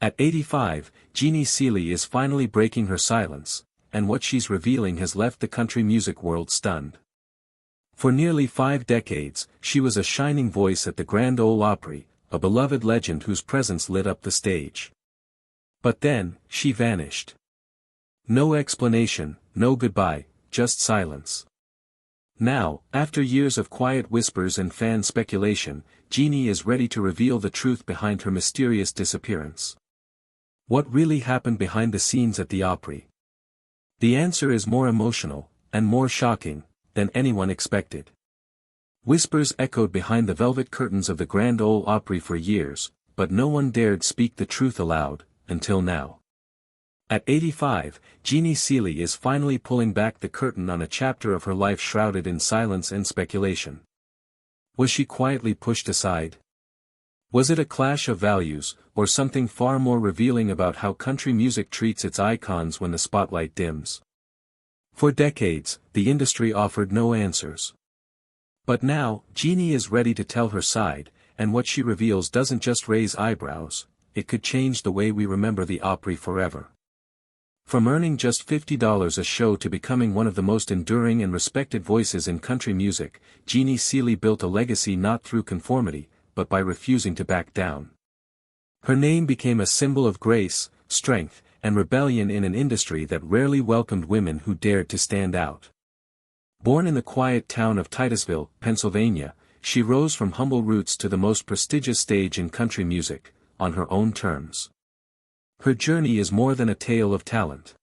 At 85, Jeannie Seely is finally breaking her silence, and what she's revealing has left the country music world stunned. For nearly 5 decades, she was a shining voice at the Grand Ole Opry, a beloved legend whose presence lit up the stage. But then, she vanished. No explanation, no goodbye, just silence. Now, after years of quiet whispers and fan speculation, Jeannie is ready to reveal the truth behind her mysterious disappearance. What really happened behind the scenes at the Opry? The answer is more emotional, and more shocking, than anyone expected. Whispers echoed behind the velvet curtains of the Grand Ole Opry for years, but no one dared speak the truth aloud, until now. At 85, Jeannie Seely is finally pulling back the curtain on a chapter of her life shrouded in silence and speculation. Was she quietly pushed aside? Was it a clash of values, or something far more revealing about how country music treats its icons when the spotlight dims? For decades, the industry offered no answers. But now, Jeannie is ready to tell her side, and what she reveals doesn't just raise eyebrows, it could change the way we remember the Opry forever. From earning just $50 a show to becoming one of the most enduring and respected voices in country music, Jeannie Seely built a legacy not through conformity, but by refusing to back down. Her name became a symbol of grace, strength, and rebellion in an industry that rarely welcomed women who dared to stand out. Born in the quiet town of Titusville, Pennsylvania, she rose from humble roots to the most prestigious stage in country music, on her own terms. Her journey is more than a tale of talent.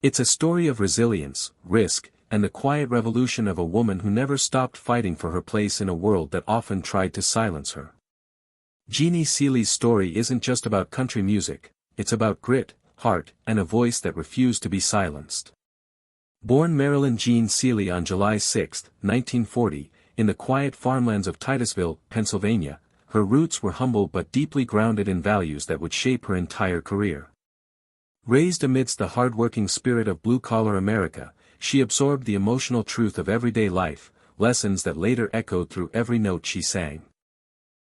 It's a story of resilience, risk, and the quiet revolution of a woman who never stopped fighting for her place in a world that often tried to silence her. Jeannie Seely's story isn't just about country music, it's about grit, heart, and a voice that refused to be silenced. Born Marilyn Jean Seely on July 6, 1940, in the quiet farmlands of Titusville, Pennsylvania, her roots were humble but deeply grounded in values that would shape her entire career. Raised amidst the hard-working spirit of blue-collar America, she absorbed the emotional truth of everyday life, lessons that later echoed through every note she sang.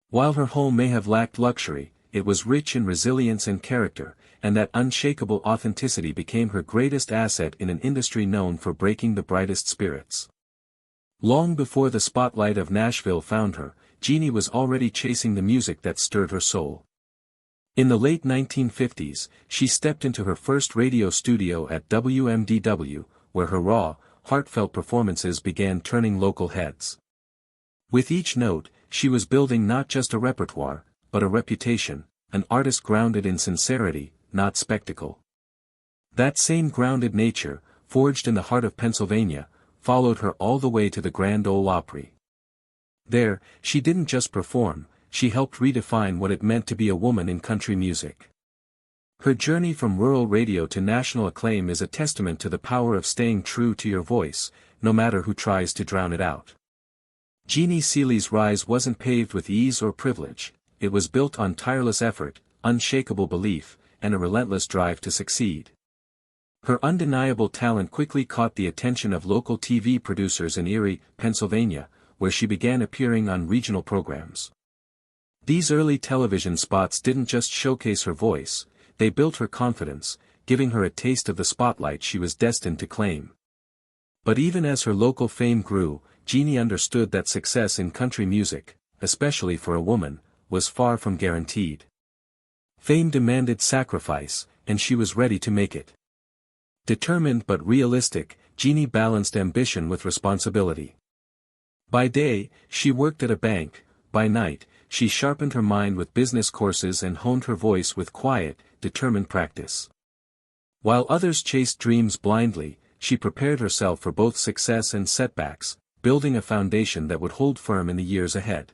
While her home may have lacked luxury, it was rich in resilience and character, and that unshakable authenticity became her greatest asset in an industry known for breaking the brightest spirits. Long before the spotlight of Nashville found her, Jeannie was already chasing the music that stirred her soul. In the late 1950s, she stepped into her first radio studio at WMDW, where her raw, heartfelt performances began turning local heads. With each note, she was building not just a repertoire, but a reputation, an artist grounded in sincerity, not spectacle. That same grounded nature, forged in the heart of Pennsylvania, followed her all the way to the Grand Ole Opry. There, she didn't just perform, she helped redefine what it meant to be a woman in country music. Her journey from rural radio to national acclaim is a testament to the power of staying true to your voice, no matter who tries to drown it out. Jeannie Seely's rise wasn't paved with ease or privilege, it was built on tireless effort, unshakable belief, and a relentless drive to succeed. Her undeniable talent quickly caught the attention of local TV producers in Erie, Pennsylvania, where she began appearing on regional programs. These early television spots didn't just showcase her voice, they built her confidence, giving her a taste of the spotlight she was destined to claim. But even as her local fame grew, Jeannie understood that success in country music, especially for a woman, was far from guaranteed. Fame demanded sacrifice, and she was ready to make it. Determined but realistic, Jeannie balanced ambition with responsibility. By day, she worked at a bank, by night, she sharpened her mind with business courses and honed her voice with quiet, determined practice. While others chased dreams blindly, she prepared herself for both success and setbacks, building a foundation that would hold firm in the years ahead.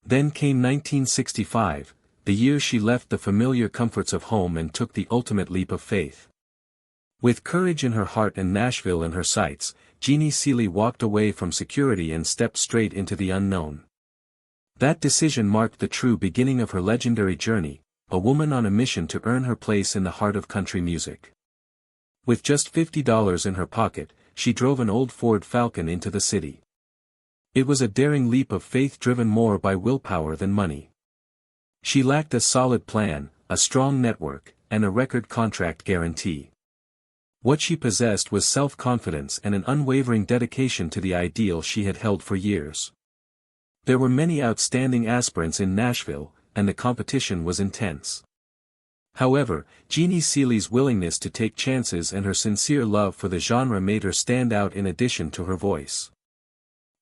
Then came 1965, the year she left the familiar comforts of home and took the ultimate leap of faith. With courage in her heart and Nashville in her sights, Jeannie Seely walked away from security and stepped straight into the unknown. That decision marked the true beginning of her legendary journey, a woman on a mission to earn her place in the heart of country music. With just $50 in her pocket, she drove an old Ford Falcon into the city. It was a daring leap of faith driven more by willpower than money. She lacked a solid plan, a strong network, and a record contract guarantee. What she possessed was self-confidence and an unwavering dedication to the ideal she had held for years. There were many outstanding aspirants in Nashville, and the competition was intense. However, Jeannie Seely's willingness to take chances and her sincere love for the genre made her stand out in addition to her voice.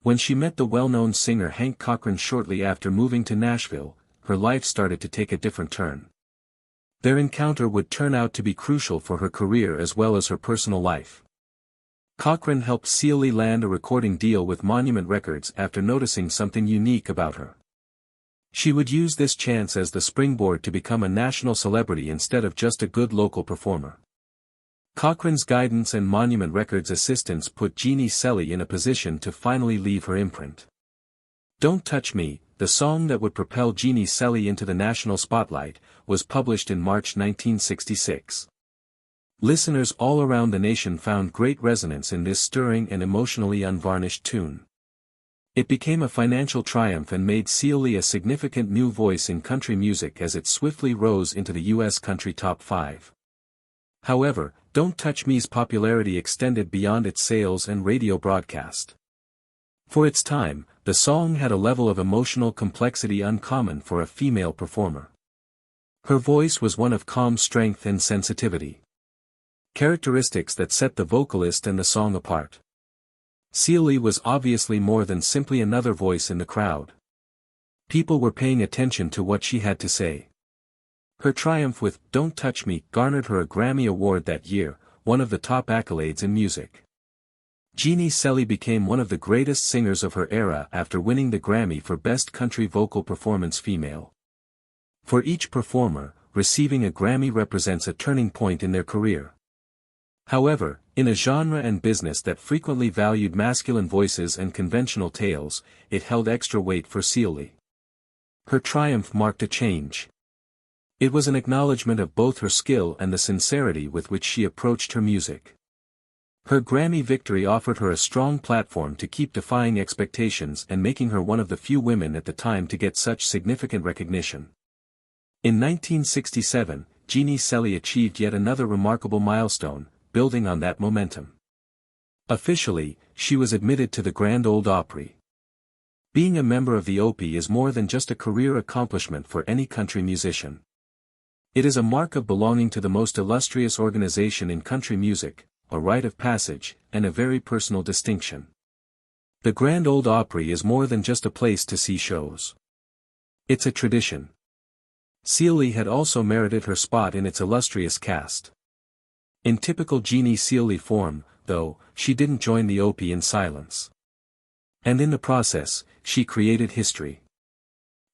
When she met the well-known singer Hank Cochran shortly after moving to Nashville, her life started to take a different turn. Their encounter would turn out to be crucial for her career as well as her personal life. Cochran helped Seely land a recording deal with Monument Records after noticing something unique about her. She would use this chance as the springboard to become a national celebrity instead of just a good local performer. Cochran's guidance and Monument Records' assistance put Jeannie Seely in a position to finally leave her imprint. Don't Touch Me, the song that would propel Jeannie Seely into the national spotlight, was published in March 1966. Listeners all around the nation found great resonance in this stirring and emotionally unvarnished tune. It became a financial triumph and made Seely a significant new voice in country music as it swiftly rose into the U.S. country top 5. However, Don't Touch Me's popularity extended beyond its sales and radio broadcast. For its time, the song had a level of emotional complexity uncommon for a female performer. Her voice was one of calm strength and sensitivity, characteristics that set the vocalist and the song apart. Seely was obviously more than simply another voice in the crowd. People were paying attention to what she had to say. Her triumph with Don't Touch Me garnered her a Grammy Award that year, one of the top accolades in music. Jeannie Seely became one of the greatest singers of her era after winning the Grammy for Best Country Vocal Performance Female. For each performer, receiving a Grammy represents a turning point in their career. However, in a genre and business that frequently valued masculine voices and conventional tales, it held extra weight for Seely. Her triumph marked a change. It was an acknowledgement of both her skill and the sincerity with which she approached her music. Her Grammy victory offered her a strong platform to keep defying expectations and making her one of the few women at the time to get such significant recognition. In 1967, Jeannie Seely achieved yet another remarkable milestone, building on that momentum. Officially, she was admitted to the Grand Ole Opry. Being a member of the Opry is more than just a career accomplishment for any country musician. It is a mark of belonging to the most illustrious organization in country music, a rite of passage, and a very personal distinction. The Grand Ole Opry is more than just a place to see shows. It's a tradition. Seely had also merited her spot in its illustrious cast. In typical Jeannie Seely form, though, she didn't join the Opry in silence. And in the process, she created history.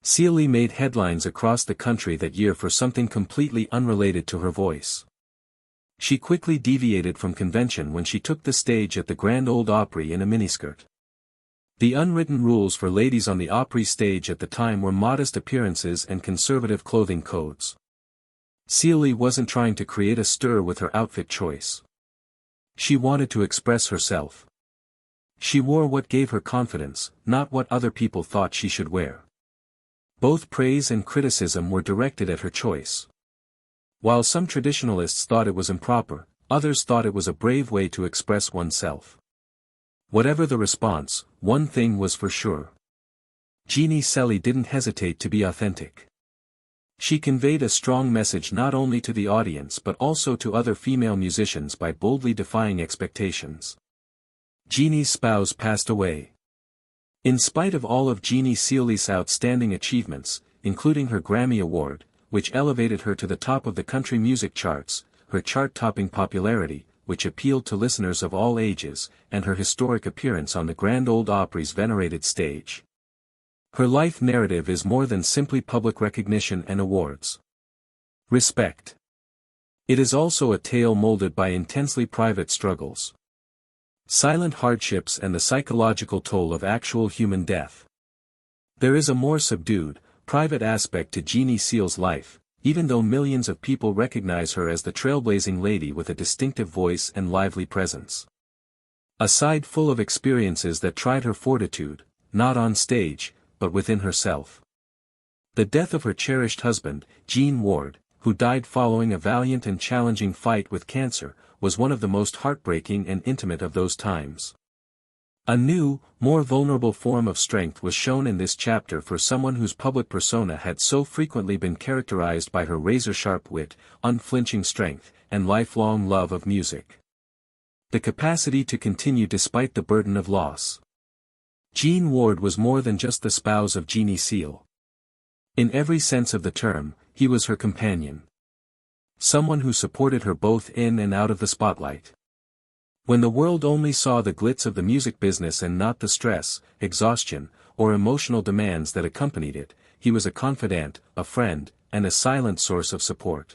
Seely made headlines across the country that year for something completely unrelated to her voice. She quickly deviated from convention when she took the stage at the Grand Ole Opry in a miniskirt. The unwritten rules for ladies on the Opry stage at the time were modest appearances and conservative clothing codes. Seely wasn't trying to create a stir with her outfit choice. She wanted to express herself. She wore what gave her confidence, not what other people thought she should wear. Both praise and criticism were directed at her choice. While some traditionalists thought it was improper, others thought it was a brave way to express oneself. Whatever the response, one thing was for sure. Jeannie Seely didn't hesitate to be authentic. She conveyed a strong message not only to the audience but also to other female musicians by boldly defying expectations. Jeannie's spouse passed away. In spite of all of Jeannie Seely's outstanding achievements, including her Grammy Award, which elevated her to the top of the country music charts, her chart-topping popularity, which appealed to listeners of all ages, and her historic appearance on the Grand Ole Opry's venerated stage. Her life narrative is more than simply public recognition and awards. Respect. It is also a tale molded by intensely private struggles, silent hardships and the psychological toll of actual human death. There is a more subdued, private aspect to Jeannie Seely's life, even though millions of people recognize her as the trailblazing lady with a distinctive voice and lively presence. A side full of experiences that tried her fortitude, not on stage, but within herself. The death of her cherished husband, Gene Ward, who died following a valiant and challenging fight with cancer, was one of the most heartbreaking and intimate of those times. A new, more vulnerable form of strength was shown in this chapter for someone whose public persona had so frequently been characterized by her razor-sharp wit, unflinching strength, and lifelong love of music. The capacity to continue despite the burden of loss. Jean Ward was more than just the spouse of Jeannie Seal. In every sense of the term, he was her companion. Someone who supported her both in and out of the spotlight. When the world only saw the glitz of the music business and not the stress, exhaustion, or emotional demands that accompanied it, he was a confidant, a friend, and a silent source of support.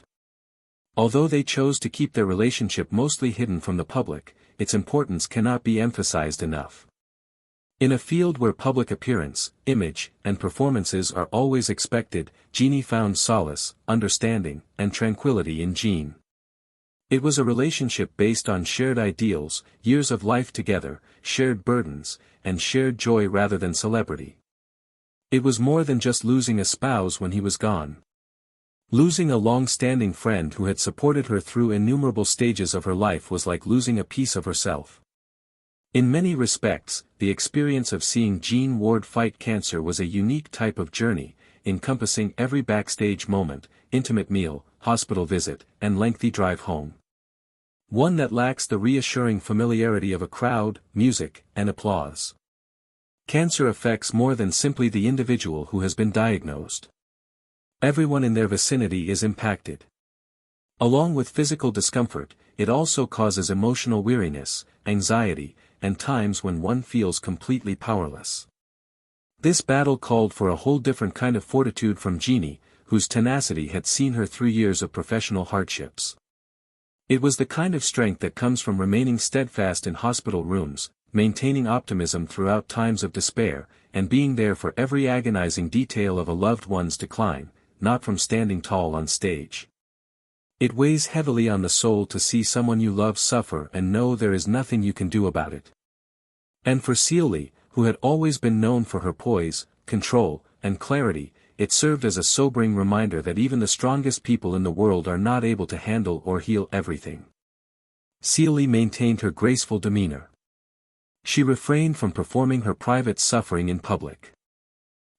Although they chose to keep their relationship mostly hidden from the public, its importance cannot be emphasized enough. In a field where public appearance, image, and performances are always expected, Jeannie found solace, understanding, and tranquility in Jean. It was a relationship based on shared ideals, years of life together, shared burdens, and shared joy rather than celebrity. It was more than just losing a spouse when he was gone. Losing a long-standing friend who had supported her through innumerable stages of her life was like losing a piece of herself. In many respects, the experience of seeing Jean Ward fight cancer was a unique type of journey, encompassing every backstage moment, intimate meal, hospital visit, and lengthy drive home. One that lacks the reassuring familiarity of a crowd, music, and applause. Cancer affects more than simply the individual who has been diagnosed. Everyone in their vicinity is impacted. Along with physical discomfort, it also causes emotional weariness, anxiety, and times when one feels completely powerless. This battle called for a whole different kind of fortitude from Jeannie, whose tenacity had seen her through years of professional hardships. It was the kind of strength that comes from remaining steadfast in hospital rooms, maintaining optimism throughout times of despair, and being there for every agonizing detail of a loved one's decline, not from standing tall on stage. It weighs heavily on the soul to see someone you love suffer and know there is nothing you can do about it. And for Seely, who had always been known for her poise, control, and clarity, it served as a sobering reminder that even the strongest people in the world are not able to handle or heal everything. Seely maintained her graceful demeanor. She refrained from performing her private suffering in public.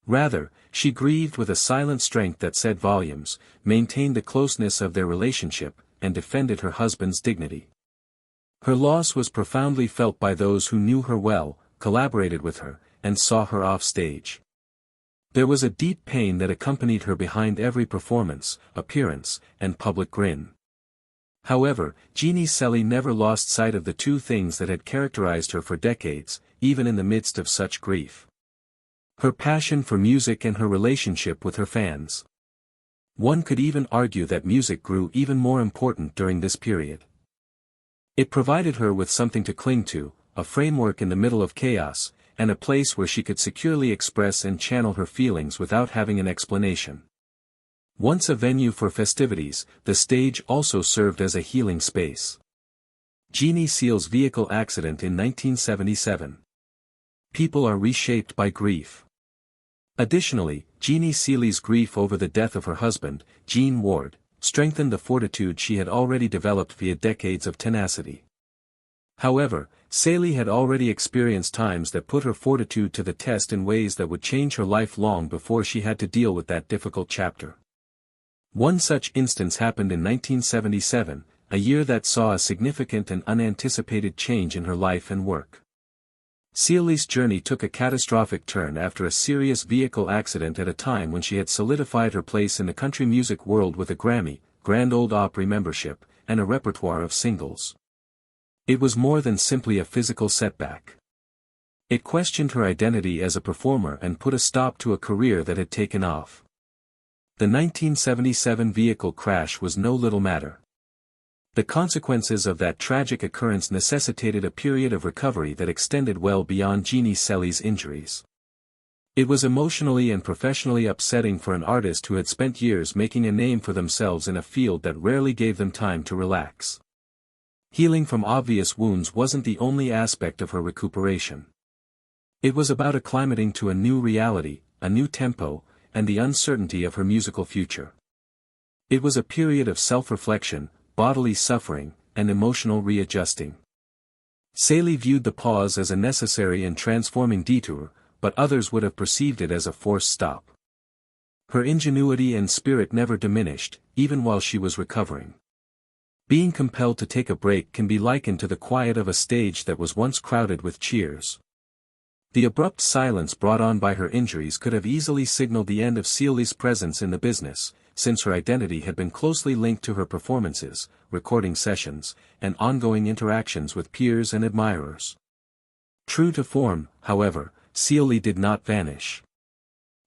Rather, she grieved with a silent strength that said volumes, maintained the closeness of their relationship, and defended her husband's dignity. Her loss was profoundly felt by those who knew her well, collaborated with her, and saw her off stage. There was a deep pain that accompanied her behind every performance, appearance, and public grin. However, Jeannie Seely never lost sight of the two things that had characterized her for decades, even in the midst of such grief. Her passion for music and her relationship with her fans. One could even argue that music grew even more important during this period. It provided her with something to cling to, a framework in the middle of chaos, and a place where she could securely express and channel her feelings without having an explanation. Once a venue for festivities, the stage also served as a healing space. Jeannie Seal's vehicle accident in 1977. People are reshaped by grief. Additionally, Jeannie Seely's grief over the death of her husband, Jean Ward, strengthened the fortitude she had already developed via decades of tenacity. However, Seely had already experienced times that put her fortitude to the test in ways that would change her life long before she had to deal with that difficult chapter. One such instance happened in 1977, a year that saw a significant and unanticipated change in her life and work. Seely's journey took a catastrophic turn after a serious vehicle accident at a time when she had solidified her place in the country music world with a Grammy, Grand Ole Opry membership, and a repertoire of singles. It was more than simply a physical setback. It questioned her identity as a performer and put a stop to a career that had taken off. The 1977 vehicle crash was no little matter. The consequences of that tragic occurrence necessitated a period of recovery that extended well beyond Jeannie Seely's injuries. It was emotionally and professionally upsetting for an artist who had spent years making a name for themselves in a field that rarely gave them time to relax. Healing from obvious wounds wasn't the only aspect of her recuperation. It was about acclimating to a new reality, a new tempo, and the uncertainty of her musical future. It was a period of self-reflection, bodily suffering, and emotional readjusting. Celie viewed the pause as a necessary and transforming detour, but others would have perceived it as a forced stop. Her ingenuity and spirit never diminished, even while she was recovering. Being compelled to take a break can be likened to the quiet of a stage that was once crowded with cheers. The abrupt silence brought on by her injuries could have easily signaled the end of Celie's presence in the business, since her identity had been closely linked to her performances, recording sessions, and ongoing interactions with peers and admirers. True to form, however, Celie did not vanish.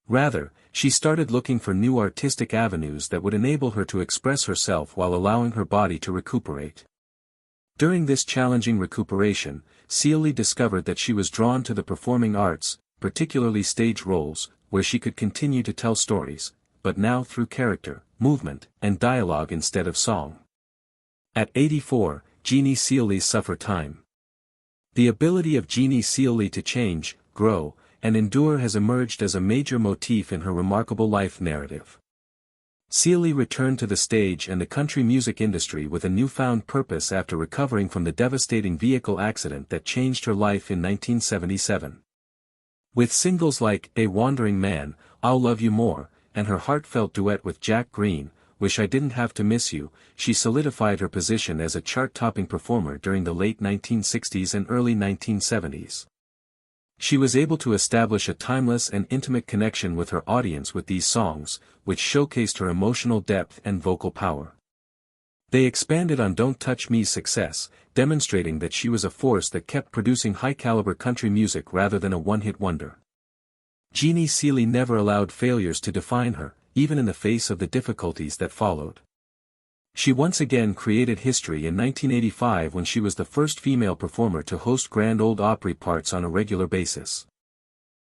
Rather, she started looking for new artistic avenues that would enable her to express herself while allowing her body to recuperate. During this challenging recuperation, Celie discovered that she was drawn to the performing arts, particularly stage roles, where she could continue to tell stories, but now through character, movement, and dialogue instead of song. At 84, Jeannie Celie suffered time. The ability of Jeannie Celie to change, grow, and endure has emerged as a major motif in her remarkable life narrative. Celie returned to the stage and the country music industry with a newfound purpose after recovering from the devastating vehicle accident that changed her life in 1977. With singles like A Wandering Man, I'll Love You More, and her heartfelt duet with Jack Green, Wish I Didn't Have to Miss You, she solidified her position as a chart-topping performer during the late 1960s and early 1970s. She was able to establish a timeless and intimate connection with her audience with these songs, which showcased her emotional depth and vocal power. They expanded on Don't Touch Me's success, demonstrating that she was a force that kept producing high-caliber country music rather than a one-hit wonder. Jeannie Celie never allowed failures to define her, even in the face of the difficulties that followed. She once again created history in 1985 when she was the first female performer to host Grand Ole Opry parts on a regular basis.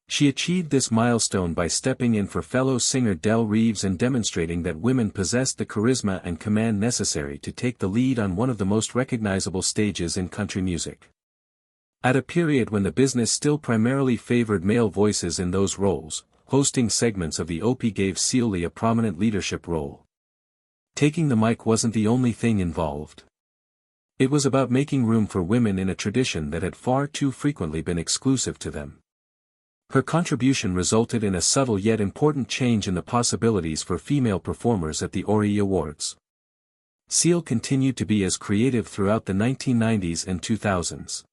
She achieved this milestone by stepping in for fellow singer Del Reeves and demonstrating that women possessed the charisma and command necessary to take the lead on one of the most recognizable stages in country music. At a period when the business still primarily favored male voices in those roles, hosting segments of the Opry gave Celie a prominent leadership role. Taking the mic wasn't the only thing involved. It was about making room for women in a tradition that had far too frequently been exclusive to them. Her contribution resulted in a subtle yet important change in the possibilities for female performers at the Opry Awards. Celie continued to be as creative throughout the 1990s and 2000s.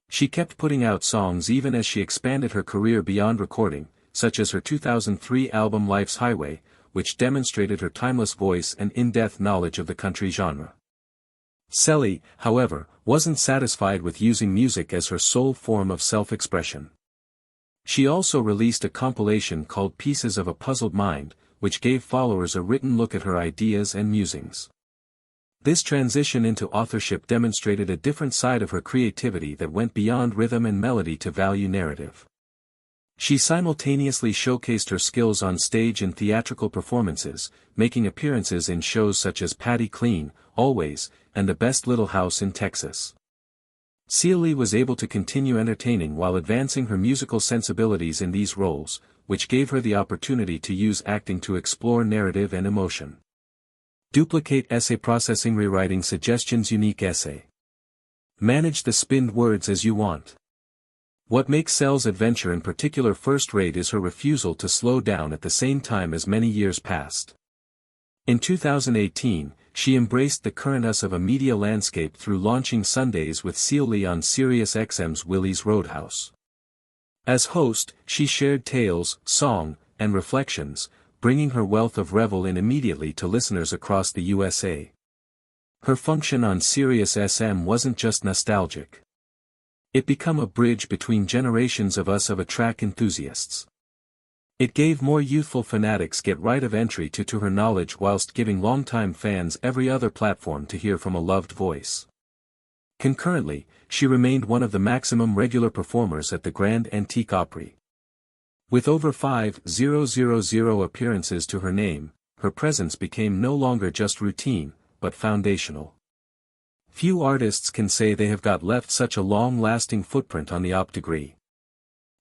She kept putting out songs even as she expanded her career beyond recording, such as her 2003 album Life's Highway, which demonstrated her timeless voice and in-depth knowledge of the country genre. Celie, however, wasn't satisfied with using music as her sole form of self-expression. She also released a compilation called Pieces of a Puzzled Mind, which gave followers a written look at her ideas and musings. This transition into authorship demonstrated a different side of her creativity that went beyond rhythm and melody to value narrative. She simultaneously showcased her skills on stage and theatrical performances, making appearances in shows such as Patty Clean, Always, and The Best Little House in Texas. Celie was able to continue entertaining while advancing her musical sensibilities in these roles, which gave her the opportunity to use acting to explore narrative and emotion. Duplicate essay processing, rewriting suggestions, unique essay. Manage the spinned words as you want. What makes Celie's adventure in particular first-rate is her refusal to slow down at the same time as many years passed. In 2018, she embraced the currentness of a media landscape through launching Sundays with Celie on SiriusXM's Willie's Roadhouse. As host, she shared tales, song, and reflections, bringing her wealth of revel in immediately to listeners across the USA. Her function on SiriusXM wasn't just nostalgic. It became a bridge between generations of us track enthusiasts. It gave more youthful fanatics get right of entry to her knowledge whilst giving longtime fans every other platform to hear from a loved voice. Concurrently, she remained one of the maximum regular performers at the Grand Antique Opry. With over 5,000 appearances to her name, her presence became no longer just routine, but foundational. Few artists can say they have left such a long-lasting footprint on the Opry.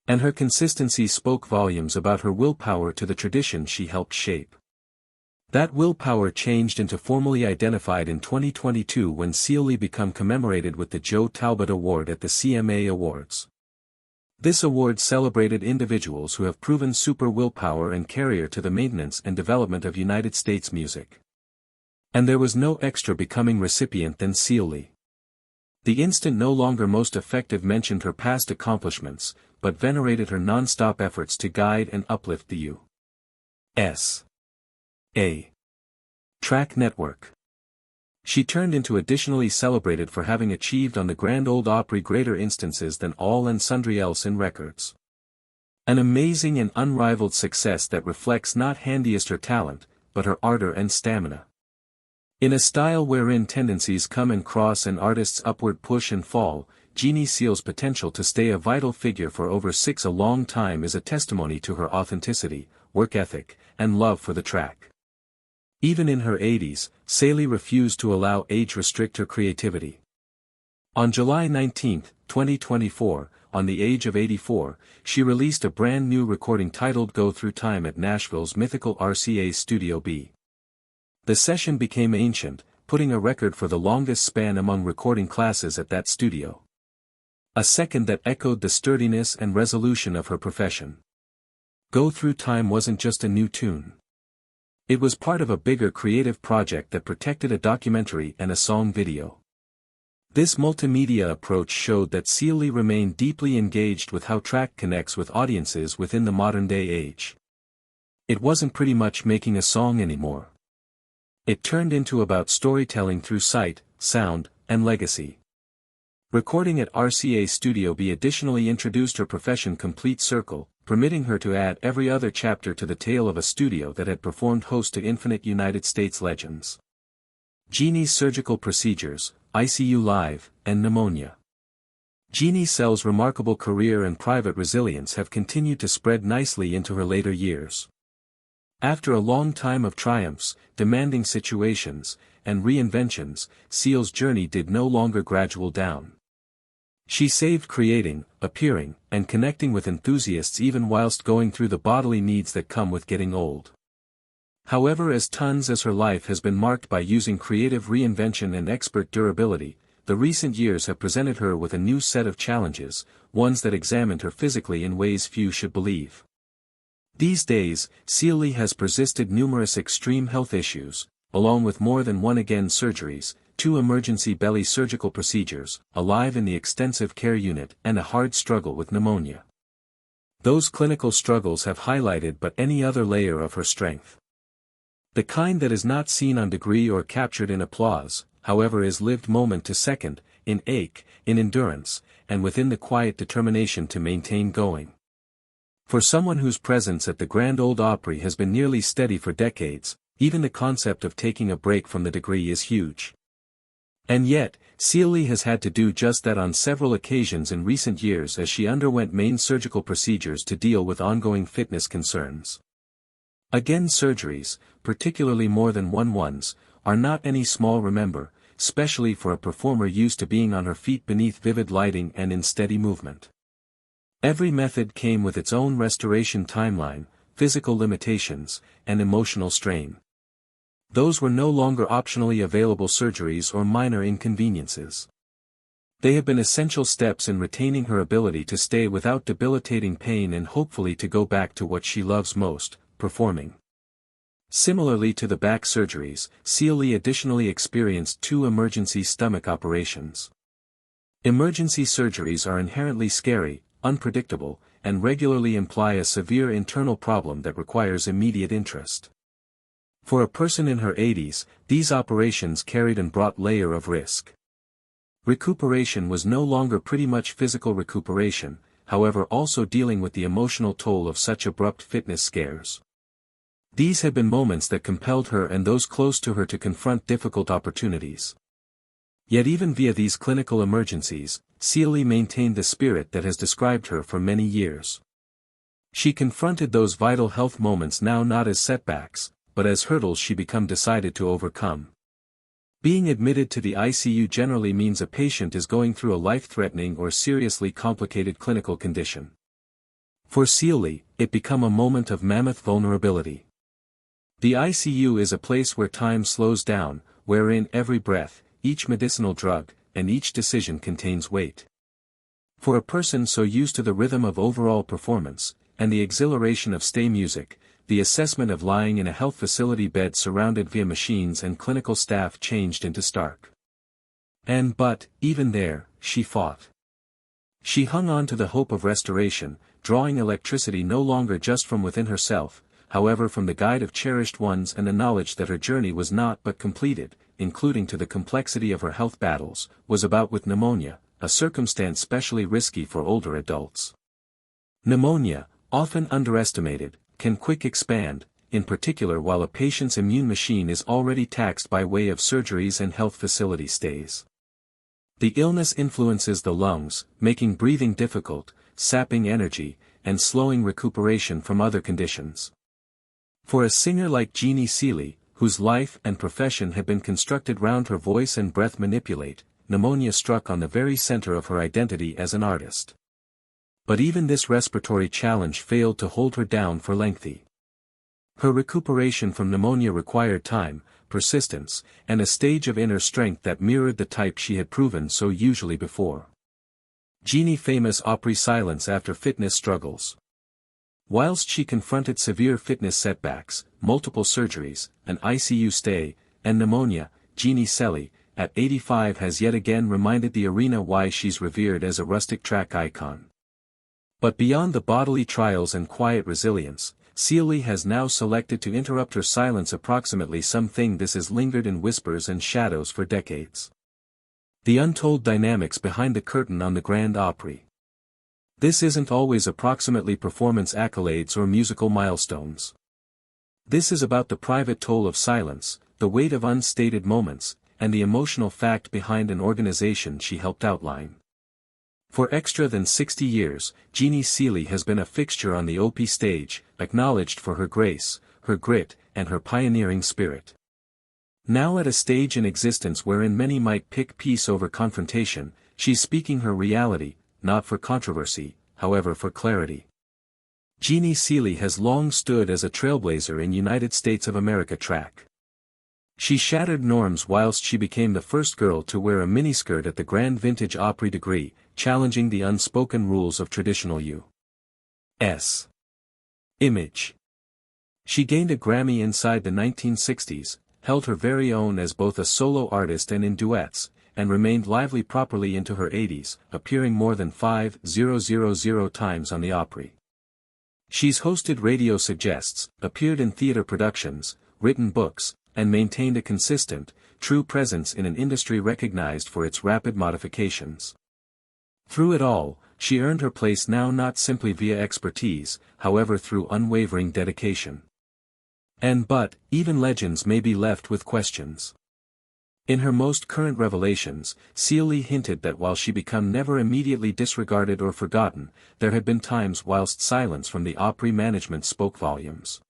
And her consistency spoke volumes about her willpower to the tradition she helped shape. That willpower changed into formally identified in 2022 when Seeley became commemorated with the Joe Talbot Award at the CMA Awards. This award celebrated individuals who have proven super willpower and career to the maintenance and development of United States music. And there was no extra becoming recipient than Seeley. The instant no longer most effective mentioned her past accomplishments, but venerated her non-stop efforts to guide and uplift the U.S.A. Track network. She turned into additionally celebrated for having achieved on the Grand Ole Opry greater instances than all and sundry else in records. An amazing and unrivaled success that reflects not handiest her talent, but her ardor and stamina. In a style wherein tendencies come and cross and artists upward push and fall, Jeannie Seal's potential to stay a vital figure for over a long time is a testimony to her authenticity, work ethic, and love for the track. Even in her 80s, Seeley refused to allow age restrict her creativity. On July 19, 2024, on the age of 84, she released a brand new recording titled Go Through Time at Nashville's mythical RCA Studio B. The session became ancient, putting a record for the longest span among recording classes at that studio. A second that echoed the sturdiness and resolution of her profession. Go Through Time wasn't just a new tune. It was part of a bigger creative project that protected a documentary and a song video. This multimedia approach showed that Seeley remained deeply engaged with how track connects with audiences within the modern-day age. It wasn't pretty much making a song anymore. It turned into about storytelling through sight, sound, and legacy. Recording at RCA Studio B additionally introduced her profession complete circle, permitting her to add every other chapter to the tale of a studio that had performed host to infinite United States legends. Jeannie's surgical procedures, ICU Live, and pneumonia. Jeannie Seal's remarkable career and private resilience have continued to spread nicely into her later years. After a long time of triumphs, demanding situations, and reinventions, Seal's journey did no longer gradual down. She saved creating, appearing, and connecting with enthusiasts even whilst going through the bodily needs that come with getting old. However, as her life has been marked by using creative reinvention and expert durability, the recent years have presented her with a new set of challenges, ones that examined her physically in ways few should believe. These days, Seeley has persisted numerous extreme health issues, along with more than 1 again surgeries, 2 emergency belly surgical procedures, a live in the extensive care unit, and a hard struggle with pneumonia. Those clinical struggles have highlighted but any other layer of her strength. The kind that is not seen on degree or captured in applause, however, is lived moment to second, in ache, in endurance, and within the quiet determination to maintain going. For someone whose presence at the Grand Ole Opry has been nearly steady for decades, even the concept of taking a break from the degree is huge. And yet, Seeley has had to do just that on several occasions in recent years as she underwent main surgical procedures to deal with ongoing fitness concerns. Again, surgeries, particularly more than one ones, are not any small remember, especially for a performer used to being on her feet beneath vivid lighting and in steady movement. Every method came with its own restoration timeline, physical limitations, and emotional strain. Those were no longer optionally available surgeries or minor inconveniences. They have been essential steps in retaining her ability to stay without debilitating pain and hopefully to go back to what she loves most, performing. Similarly to the back surgeries, Seeley additionally experienced 2 emergency stomach operations. Emergency surgeries are inherently scary, unpredictable, and regularly imply a severe internal problem that requires immediate interest. For a person in her 80s, these operations carried and brought layer of risk. Recuperation was no longer pretty much physical recuperation, however also dealing with the emotional toll of such abrupt fitness scares. These had been moments that compelled her and those close to her to confront difficult opportunities. Yet even via these clinical emergencies, Seeley maintained the spirit that has described her for many years. She confronted those vital health moments now not as setbacks, but as hurdles she become decided to overcome. Being admitted to the ICU generally means a patient is going through a life-threatening or seriously complicated clinical condition. For Seeley, it became a moment of mammoth vulnerability. The ICU is a place where time slows down, wherein every breath, each medicinal drug, and each decision contains weight. For a person so used to the rhythm of overall performance, and the exhilaration of stay music, the assessment of lying in a health facility bed surrounded via machines and clinical staff changed into stark. But, even there, she fought. She hung on to the hope of restoration, drawing electricity no longer just from within herself, however from the guide of cherished ones and the knowledge that her journey was not but completed, including to the complexity of her health battles, was about with pneumonia, a circumstance specially risky for older adults. Pneumonia, often underestimated, can quick expand, in particular while a patient's immune machine is already taxed by way of surgeries and health facility stays. The illness influences the lungs, making breathing difficult, sapping energy, and slowing recuperation from other conditions. For a singer like Jeannie Seely, whose life and profession had been constructed round her voice and breath manipulate, pneumonia struck on the very center of her identity as an artist. But even this respiratory challenge failed to hold her down for lengthy. Her recuperation from pneumonia required time, persistence, and a stage of inner strength that mirrored the type she had proven so usually before. Jeannie famous Opry silence after fitness struggles. Whilst she confronted severe fitness setbacks, multiple surgeries, an ICU stay, and pneumonia, Jeannie Seely, at 85 has yet again reminded the arena why she's revered as a rustic track icon. But beyond the bodily trials and quiet resilience, Seely has now selected to interrupt her silence approximately something this has lingered in whispers and shadows for decades. The untold dynamics behind the curtain on the Grand Opry. This isn't always approximately performance accolades or musical milestones. This is about the private toll of silence, the weight of unstated moments, and the emotional fact behind an organization she helped outline. For extra than 60 years, Jeannie Seely has been a fixture on the Opry stage, acknowledged for her grace, her grit, and her pioneering spirit. Now at a stage in existence wherein many might pick peace over confrontation, she's speaking her reality, not for controversy, however for clarity. Jeannie Seely has long stood as a trailblazer in United States of America track. She shattered norms whilst she became the first girl to wear a miniskirt at the Grand Vintage Opry degree, challenging the unspoken rules of traditional U.S. image. She gained a Grammy inside the 1960s, held her very own as both a solo artist and in duets, and remained lively properly into her 80s, appearing more than 5,000 times on the Opry. She's hosted Radio Suggests, appeared in theater productions, written books, and maintained a consistent, true presence in an industry recognized for its rapid modifications. Through it all, she earned her place now not simply via expertise, however through unwavering dedication. But, even legends may be left with questions. In her most current revelations, Seely hinted that while she became never immediately disregarded or forgotten, there had been times whilst silence from the Opry management spoke volumes.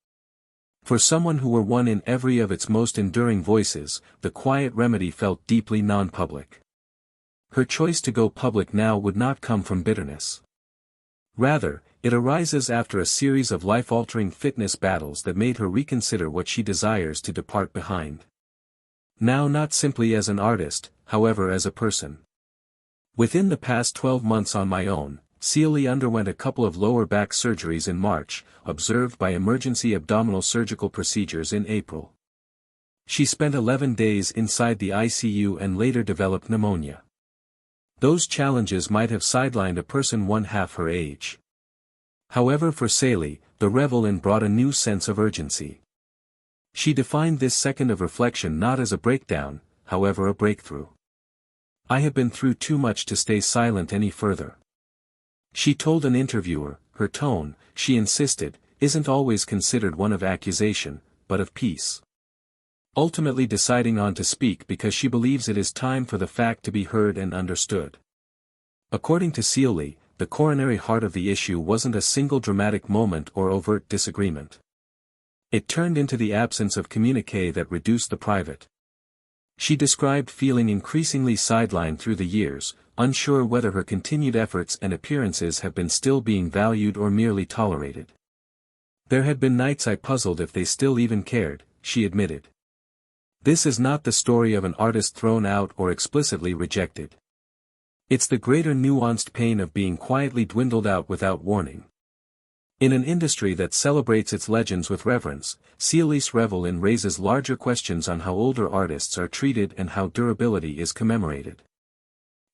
For someone who were one in every of its most enduring voices, the quiet remedy felt deeply non-public. Her choice to go public now would not come from bitterness. Rather, it arises after a series of life-altering fitness battles that made her reconsider what she desires to depart behind. Now not simply as an artist, however as a person. Within the past 12 months on my own, Seely underwent a couple of lower back surgeries in March, observed by emergency abdominal surgical procedures in April. She spent 11 days inside the ICU and later developed pneumonia. Those challenges might have sidelined a person one half her age. However for Seely, the revel-in brought a new sense of urgency. She defined this second of reflection not as a breakdown, however a breakthrough. I have been through too much to stay silent any further. She told an interviewer, her tone, she insisted, isn't always considered one of accusation, but of peace. Ultimately deciding on to speak because she believes it is time for the fact to be heard and understood. According to Seely, the coronary heart of the issue wasn't a single dramatic moment or overt disagreement. It turned into the absence of communique that reduced the private. She described feeling increasingly sidelined through the years, unsure whether her continued efforts and appearances have been still being valued or merely tolerated. There had been nights I puzzled if they still even cared, she admitted. This is not the story of an artist thrown out or explicitly rejected. It's the greater nuanced pain of being quietly dwindled out without warning. In an industry that celebrates its legends with reverence, Cielisse Revelin raises larger questions on how older artists are treated and how durability is commemorated.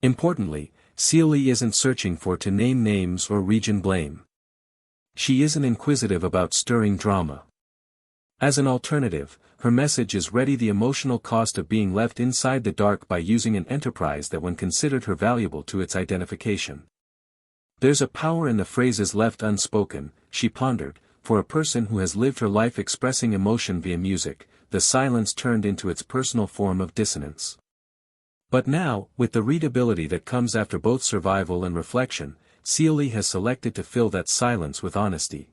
Importantly, Cielisse isn't searching for to name names or region blame. She isn't inquisitive about stirring drama. As an alternative, her message is ready the emotional cost of being left inside the dark by using an enterprise that one considered her valuable to its identification. There's a power in the phrases left unspoken, she pondered, for a person who has lived her life expressing emotion via music, the silence turned into its personal form of dissonance. But now, with the readability that comes after both survival and reflection, Cielisse has selected to fill that silence with honesty.